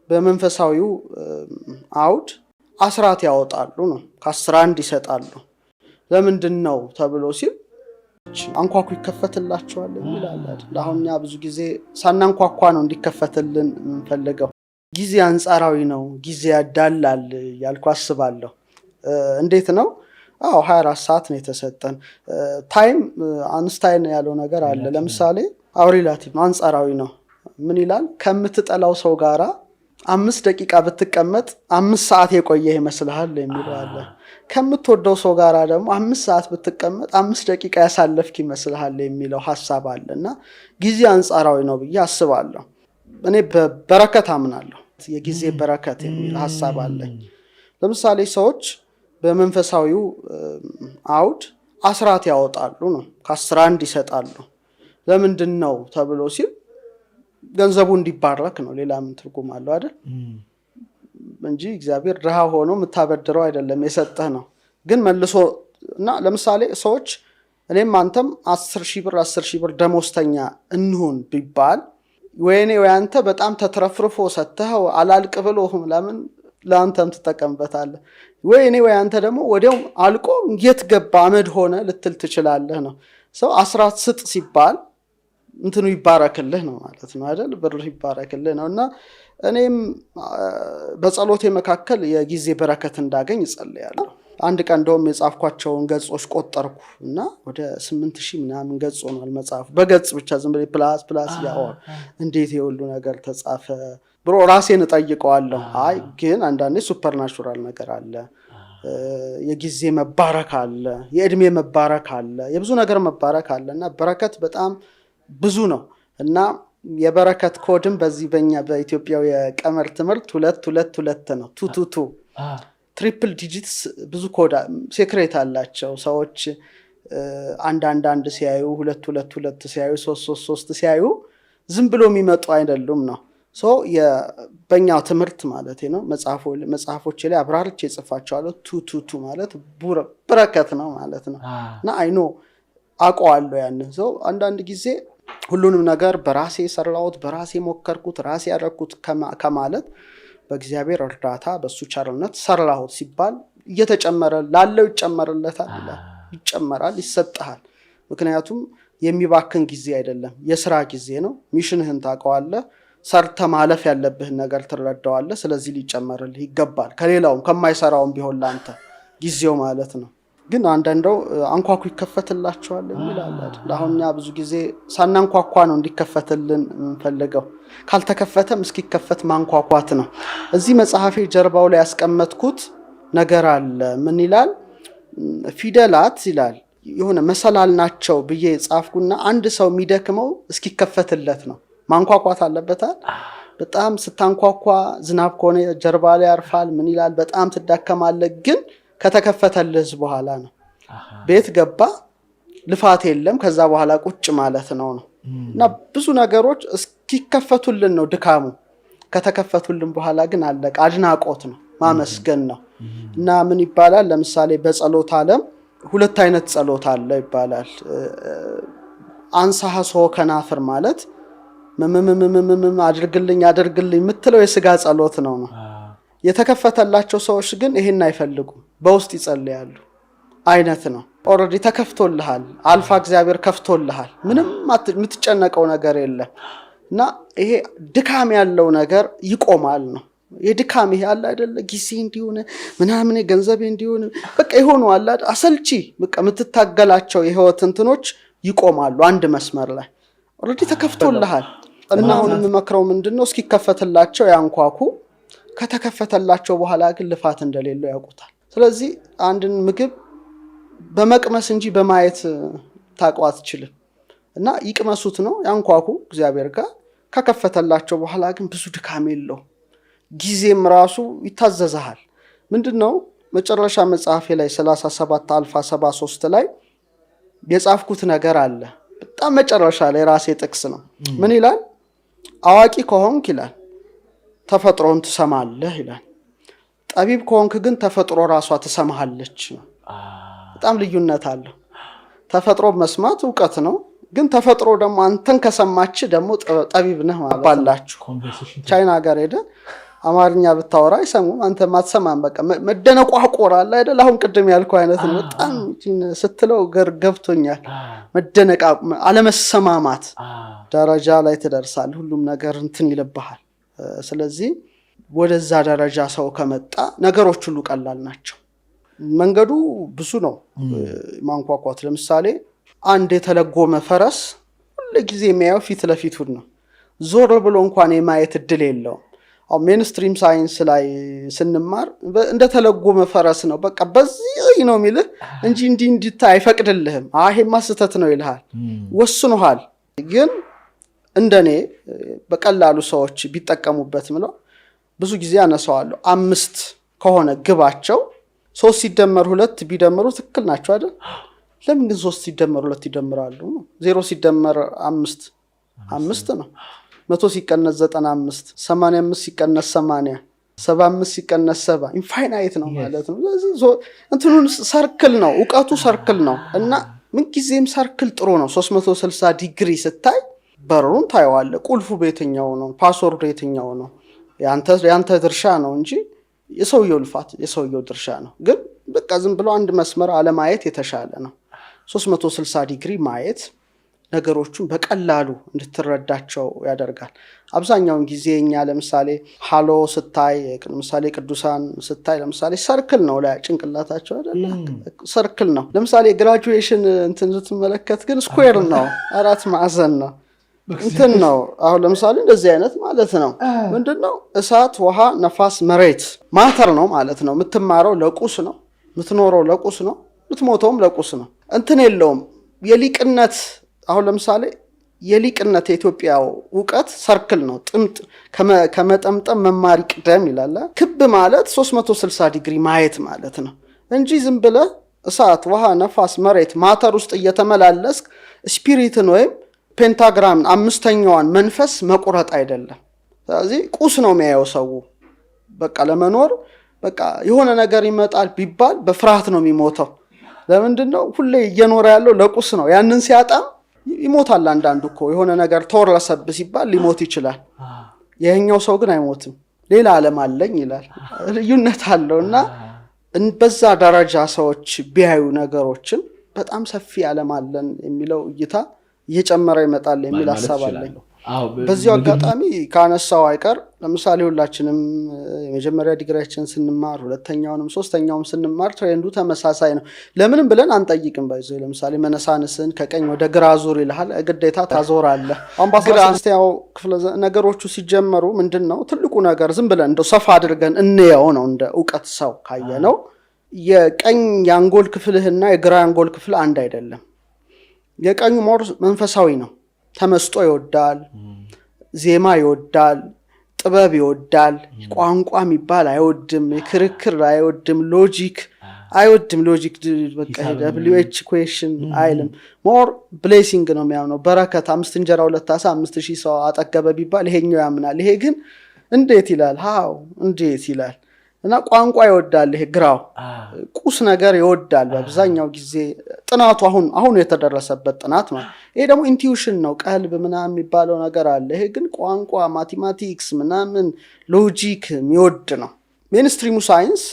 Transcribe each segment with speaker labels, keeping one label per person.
Speaker 1: በመንፈሳዊው አውድ አስራት ያወጣሉ ነው ከ11 ይሰጣሉ ለምንድነው ተብሎ ሲል አንኳኩ ይከፈትላቸዋል ይላል አይደል አሁንኛ ብዙ ጊዜ ሳናንኳኳ ነው እንዲከፈትልን እንፈልገው ጊዜ አንጻራዊ ነው ጊዜ ያዳላል ያልኩ አስባለሁ እንዴት ነው 24 ሰዓት ነው የተሰጠን ታይም አንስታይን ያለው ነገር አለ ለምሳሌ አውሪላቲቭ አንጻራዊ ነው ምን ይላል ከምትጠላው ሰው ጋራ 5 ደቂቃ ብትቀመጥ 5 ሰዓት የቆየ ይመስልሃል የሚለው አለ ከምትወደው ሰው ጋራ ደግሞ 5 ሰዓት ብትቀመጥ 5 ደቂቃ ያሳለፍክ ይመስልሃል የሚለው ሐሳብ አለና ጊዜ አንጻራዊ ነው ብዬ አስባለሁ እኔ በበረከት አምናለሁ የጊዜ በረከት የሚል ሐሳብ አለ ለምሳሌ ሰዎች በመንፈሳዊው አውድ አስራት ያወጣሉ ነው ከ11 ይሰጣሉ ለምንድነው ተብሎ ሲል ገንዘቡ እንዲባረክ ነው ሌላ ምን ትርጉም አለው አይደል እንጂ እግዚአብሔር ድሃ ሆኖ መታበደረው አይደለም የሰጠህ ነው ግን መልሶና ለምሳሌ ሰዎች እኔም አንተም 10,000 ብር ደሞዝተኛ እንሁን ቢባል ወይኔ ወያንተ በጣም ተትረፍርፎ ሰተው አላልቅ ብሎ ለምን ላንተም ተጠቀምበታለህ ወይኔ ወያንተ ደግሞ ወዲያው አልቆ የት ገባ አመድ ሆነ ልትል ትችላለህ ነው ሰው አስራት ስጥ ሲባል እንትኑ ይባረክልህ ነው ማለት ነው አይደል ብር ይባረክልህ ነውና እኔም በጸሎቴ መካከል የጊዜ በረከት እንዳገኝ ጸልያለሁ አንድ ቀን እንደውም የጻፍኳቸውን ገጾች ቆጠርኩና ወደ 8000 ምናምን ገጽ ሆኗል መጽሐፉ በገጽ ብቻ ዝም ብሎ ፕላስ ያው እንዴት ይሁሉ ነገር ተጻፈ ብሮ ራሴን ጠይቀዋለሁ አይ ግን አንዳንዴ ሱፐርናቹራል ነገር አለ የጊዜ መባረክ አለ የእድሜ መባረክ አለ የብዙ ነገር መባረክ አለና በረከት በጣም ብዙ ነው እና የበረከት ኮድም በዚህ በእኛ በኢትዮጵያው የቀመር ትምህርት 222 ነው 222 ትሪፕል ዲጂትስ ብዙ ኮድ ሴክሬት አላቸው ሰዎች አንድ ሲያዩ 222 ሲያዩ 333 ሲያዩ ዝም ብሎ የሚመጡ አይደሉም ነው ሶ የበእኛው ትምህርት ማለት ነው መጽሐፎች ላይ አብራርቼ ጽፋቸዋለሁ 222 ማለት በረከት ነው ማለት ነው እና አይኖ አቋዋለሁ ያንን ሰው አንዳንድ ጊዜ ሁሉንም ነገር በራሴ ሰራውት በራሴ ሞከርኩት ራሴ ያደረኩት ከማለት በእግዚአብሔር እርዳታ በሱ ቸርነት ሰራሁት ሲባል እየተጨመረ ላለው ይጨመራል ይሰጣል ምክንያቱም የሚባክን ጊዜ አይደለም የሥራ ጊዜ ነው ሚሽንህን ታቀዋለህ ሰርተ ማለፍ ያለብህ ነገር ትረዳዋለህ ስለዚህ ሊጨመርልህ ይገባል ከሌላውም ከማይሰራውም ቢሆን ላንተ ጊዜው ማለት ነው ግን አንዳንዴው አንኳኩ ይከፈትላቸዋል ይላል አይደል አሁንኛ ብዙ ጊዜ ሳናንኳኳ ነው እንዲከፈትልን እንፈልገው ካልተከፈተም እስኪከፈት ማንኳኳት ነው እዚህ መጽሐፌ ጀርባው ላይ ያስቀመጥኩት ነገር አለ ምን ይላል ፊደላት ይላል የሆነ መሰላል ናቸው ብዬ ጻፍኩና አንድ ሰው የሚደክመው እስኪከፈትለት ነው ማንኳኳት አለበት በጣም ስታንኳኳ ዝናብ ከሆነ ጀርባ ላይ ያርፋል ምን ይላል በጣም ትዳከማለህ ግን ከተከፈተልህ በኋላ ነው ቤት ገባ ልፋት የለም ከዛ በኋላ ቁጭ ማለት ነው እና ብዙ ነገሮች እስኪከፈቱልን ነው ድካሙ ከተከፈቱልን በኋላ ግን አለቀ አድናቆት ነው ማመስገን ነው እና ምን ይባላል ለምሳሌ በጸሎት ዓለም ሁለት አይነት ጸሎት አለ ይባላል አንሳሐሶ ከናፍር ማለት አድርግልኝ የምትለው የሥጋ ጸሎት ነው የተከፈተላቸው ሰዎች ግን ይሄን አይፈልጉ በውስጥ ይጸልያሉ አይነት ነው ኦሬዲ ተከፍቶልሃል አልፋ እግዚአብሔር ከፍቶልሃል ምንም የምትጨነቀው ነገር የለም እና ይሄ ድካም ያለው ነገር ይቆማል ነው የድካም ይሄ አለ አይደለ ጊዜ እንዲሆነ ምናምን ገንዘብ እንዲሆነ በቃ ይሆኑ አለ አሰልቺ በቃ የምትታገላቸው የህይወት እንትኖች ይቆማሉ አንድ መስመር ላይ ኦሬዲ ተከፍቶልሃል እና አሁን የምመክረው ምንድነው እስኪከፈትላቸው ያንኳኩ ከተከፈተላቸው በኋላ ግን ልፋት እንደሌለው ያውቁታል ስለዚህ አንድን ምግብ በመቅመስ እንጂ በማየት ታቋት ይችላል እና ይቅመሱት ነው ያንኳኩ እግዚአብሔር ጋር ከከፈተላቸው በኋላ ግን ብዙ ድካም የለው ጊዜም ራሱ ይታዘዛል ምንድነው መጨረሻ መጽሐፌ ላይ 37 አልፋ 73 ላይ የጻፍኩት ነገር አለ በጣም መጨረሻ ላይ ራሴ ጥቅስ ነው ምን ይላል አዋቂ ከሆንክ ይላል ተፈጥሮን ትሰማለህ ይላል ጠቢብ ከሆንክ ግን ተፈጥሮ ራሷ ትሰማሃለች በጣም ልዩነት አለው ተፈጥሮ መስማት ዕውቀት ነው ግን ተፈጥሮ ደግሞ አንተን ከሰማች ደግሞ ጠቢብ ነህ ማለት ባላችሁ ቻይና ሀገር ሄደ አማርኛ ብታወራ አይሰሙም አንተ ማትሰማም በቃ መደነቋቆር አለ አይደል አሁን ቅድም ያልከው አይነት ነው በጣም ስትለው ገብቶኛል መደነቃ አለመሰማማት ደረጃ ላይ ትደርሳለህ ሁሉም ነገር እንትን ይለብሃል ስለዚህ ወደዛ ደረጃ ሰው ከመጣ ነገሮች ሁሉ ቀላል ናቸው መንገዱ ብዙ ነው ማንኳኳት ለምሳሌ አንድ የተለጎመ ፈረስ ሁሉ ጊዜ የሚያየው ፊት ለፊቱን ነው ዞር ብሎ እንኳን የማየት እድል የለውም አው ሜንስትሪም ሳይንስ ላይ ስንማር እንደተለጎመ ፈረስ ነው በቃ በዚህ ነው የሚልህ እንጂ እንዲታይ አይፈቅድልህም ይሄማ ስህተት ነው ይልሃል ወስኖሃል ግን እንደኔ በቀላሉ ሰዎች ቢጠቀሙበት ምለው ብዙ ጊዜ አነሳዋለሁ 5 ከሆነ ግባቸው 3 ሲደመር 2 ቢደመሩ ትክክል ናቸው አይደል ለምን ግን 3 ሲደመር 2 ይደምራሉ 0 ሲደመር 5 5 ነው 100 ሲቀነስ 95 85 ሲቀነስ 80 75 ሲቀነስ 7 ኢንፋይናይት ነው ማለት ነው ስለዚህ እንትኑን ሰርክል ነው ዕውቀቱ ሰርክል ነው እና ምን ጊዜም ሰርክል ጥሩ ነው 360 ዲግሪ ስታይ በሩን ታየዋለህ ቁልፉ በየትኛው ነው ፓስወርዱ የትኛው ነው ያንተ ድርሻ ነው እንጂ የሰውየው ልፋት የሰውየው ድርሻ ነው ግን በቃ ዝም ብሎ አንድ መስመር አለ ማየት የተሻለ ነው 360 ዲግሪ ማየት ነገሮቹን በቀላሉ እንድትረዳቸው ያደርጋል አብዛኛውን ጊዜኛ ለምሳሌ ሃሎ ስታይ ለምሳሌ ቅዱሳን ስታይ ለምሳሌ ሰርክል ነው ላይ ጭንቅላታቸው አይደል ሰርክል ነው ለምሳሌ ግራጁዌሽን እንትን ስትመለከት ግን ስኩዌር ነው አራት ማዕዘን ነው እንትን ነው አሁን ለምሳሌ እንደዚህ አይነት ማለት ነው ምንድነው እሳት ውሃ ነፋስ መሬት ማተር ነው ማለት ነው የምትማረው ለቁስ ነው የምትኖረው ለቁስ ነው የምትሞተውም ለቁስ ነው እንትን የለውም የሊቅነት አሁን ለምሳሌ የሊቅነት የኢትዮጵያው ዕውቀት ሰርክል ነው ጥምጥ ከመጠምጠም መማር ይቅደም ይላል ክብ ማለት 360 ዲግሪ ማየት ማለት ነው እንጂ ዝም ብለህ እሳት ውሃ ነፋስ መሬት ማተር ውስጥ እየተመላለስክ ስፒሪትን ወይም ፔንታግራም አምስተኛዋን መንፈስ መቁረጥ አይደለም ስለዚህ ቁስ ነው የሚያየው ሰው በቃ ለመኖር በቃ የሆነ ነገር ይመጣል ቢባል በፍርሃት ነው የሚሞተው ለምንድነው ሁሌ እየኖረ ያለው ለቁስ ነው ያንን ሲያጣም ይሞታል አንዳንዱ እኮ የሆነ ነገር ተወረሰብ ሲባል ሊሞት ይችላል የኛው ሰው ግን አይሞትም ሌላ ዓለም አለኝ ይላል ልዩነት አለውና በዛ ደረጃ ሰዎች ቢያዩ ነገሮችን በጣም ሰፊ ዓለም አለን የሚለው እይታ እየጨመረ ይመጣል የሚል ሐሳብ አለኝ በዚህ አጋጣሚ ካነሳው አይቀር ለምሳሌ ሁላችንም የመጀመሪያ ዲግሪያችን ስንማር ሁለተኛውንም ሶስተኛውም ስንማር ትሬንዱ ተመሳሳይ ነው ለምንም ብለን አንጠይቅም ባይዘው ለምሳሌ መነሳንስን ከቀኝ ወደ ግራ ዙር ይልሃል ግዴታ ታዞራለህ አሁን በ16ኛው ክፍለ ነገሮቹ ሲጀመሩ ምንድነው ትልቁ ነገር ዝም ብለን እንደው ሰፋ አድርገን እንየው ነው እንደ ዕውቀት ሰው ካየነው የቀኝ ያንጎል ክፍልህና የግራ ያንጎል ክፍል አንድ አይደለም የቀኙ ሞር መንፈሳዊ ነው ተመስጦ ይወዳል ዜማ ይወዳል ጥበብ ይወዳል ቋንቋ የሚባል አይወድም ክርክር አይወድም ሎጂክ አይወድም ሎጂክ በቃ WH ኢኩዌሽን አይልም ሞር ብሌሲንግ ነው የሚያምነው በረከት 5 እንጀራ 2 ዓሣ 5000 ሰው አጠገበ ቢባል ይሄኛው ያምናል ይሄ ግን እንዴት ይላል ሃው እንዴት ይላል እና ቋንቋ ይወዳል ይሄ ግራው ቁስ ነገር ይወዳል በአብዛኛው ጊዜ ጥናቱ አሁን የተደረሰበት ጥናት ነው ይሄ ደግሞ ኢንቲዩሽን ነው ቀልብ ምናምን የሚባለው ነገር አለ ይሄ ግን ቋንቋ ማቴማቲክስ ምናምን ሎጂክ የሚወድ ነው ሜንስትሪሙ ሳይንስ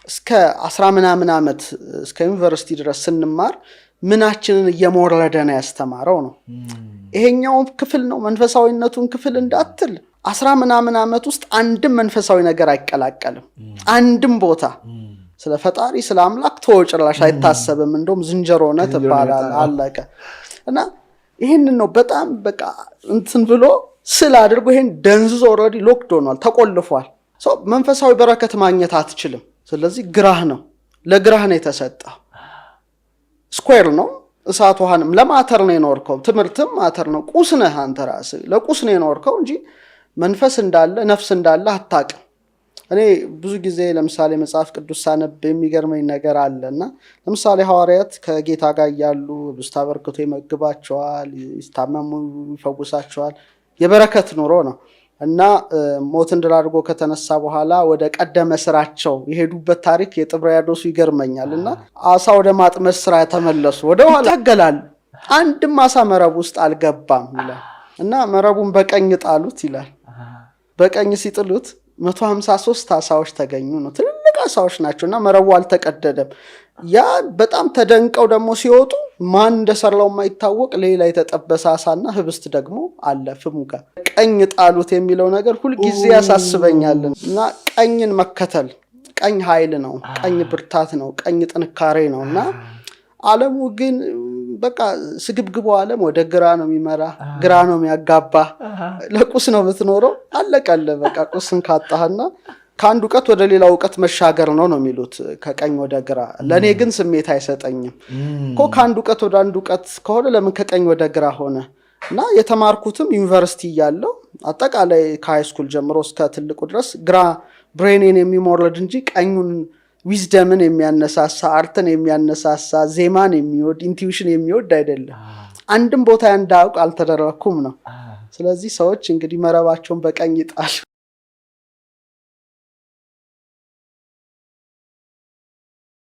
Speaker 1: እስከ 10 ምናምን ዓመት እስከ ዩኒቨርሲቲ ድረስ ስንማር ምናችንን እየሞረደ ነው ያስተማረው ነው ይሄኛው ክፍል ነው መንፈሳዊነቱን ክፍል እንዳትል 10 ምናምን ዓመት ውስጥ አንድም መንፈሳዊ ነገር አይቀላቀልም አንድም ቦታ ስለ ፈጣሪ ስለ አምላክ ተወጭራሽ አይታሰብም እንደውም ዝንጀሮ ነው ተባላል አለቀ እና ይሄንን ነው በጣም በቃ እንትን ብሎ ስለ አድርጎ ይሄን ደንዝዞ ኦሬዲ ሎክድ ሆኗል ተቆልፏል ሶ መንፈሳዊ በረከት ማግኘት አትችልም ስለዚህ ግራህ ነው ለግራህ ነው የተሰጠው ስኩዌር ነው እሳት ውሃንም ለማተር ነው የኖርከው ትምርትም ማተር ነው ቁስ ነህ አንተ ራስህ ለቁስ ነው የኖርከው እንጂ መንፈስ እንዳለ ነፍስ እንዳለ አታውቅም እኔ ብዙ ጊዜ ለምሳሌ መጽሐፍ ቅዱስ ሳነብ የሚገርመኝ ነገር አለና ለምሳሌ ሐዋርያት ከጌታ ጋር ያሉ ብስታበርክቶ ይመግባቸዋል ይስታመሙ ይፈውሳቸዋል የበረከት ኑሮ ነው እና ሞትን ድል አድርጎ ከተነሳ በኋላ ወደ ቀደመ ስራቸው የሄዱበት ታሪክ የጥብርያዶስ ይገርመኛልና አሳ ወደ ማጥመድ ስራ ተመለሱ ወደ ኋላ ታገላሉ አንድም አሳ መረብ ውስጥ አልገባም ይላል እና መረቡን በቀኝ ጣሉት ይላል በቀኝ ሲጥሉት 153 አሳዎች ተገኙ ነው። ትልልቅ አሳዎች ናቸውና መረቡ አልተቀደደም። ያ በጣም ተደንቀው ደግሞ ሲወጡ ማን እንደሰራው የማይታወቅ ሌላ የተጠበሰ አሳና ህብስት ደግሞ አለ ፍሙ ጋር። ቀኝ ጣሉት የሚለው ነገር ሁሉ ጊዜ ያሳስበኛል። እና ቀኝን መከተል፣ ቀኝ ኃይል ነው፣ ቀኝ ብርታት ነው፣ ቀኝ ጥንካሬ ነውና ዓለሙ ግን በቃ ስግብግቡ ዓለም ወደ ግራ ነው የሚመራ፣ ግራ ነው የሚያጋባ። ለቁስ ነው የምትኖረው፣ አለቀለ በቃ ቁስን ካጣህና ከአንድ ዕውቀት ወደ ሌላ ዕውቀት መሻገር ነው የሚሉት ከቀኝ ወደ ግራ። ለኔ ግን ስሜት አይሰጠኝም እኮ ከአንድ ዕውቀት ወደ አንድ ዕውቀት ከሆነ ለምን ከቀኝ ወደ ግራ ሆነ? እና የተማርኩትም ዩኒቨርሲቲ ያለው አጠቃላይ ከሃይ ስኩል ጀምሮ እስከ ትልቁ ድረስ ግራ ብሬኔን የሚሞርድ እንጂ ቀኙን ዊዝደምን የሚያነሳሳ፣ አርትን የሚያነሳሳ፣ ዜማን የሚወድ፣ ኢንቲዩሽን የሚወድ አይደለም። አንድም ቦታ እንዳውቅ አልተደረኩም ነው። ስለዚህ ሰዎች እንግዲህ መረባቸውን በቀኝ ጣሉ።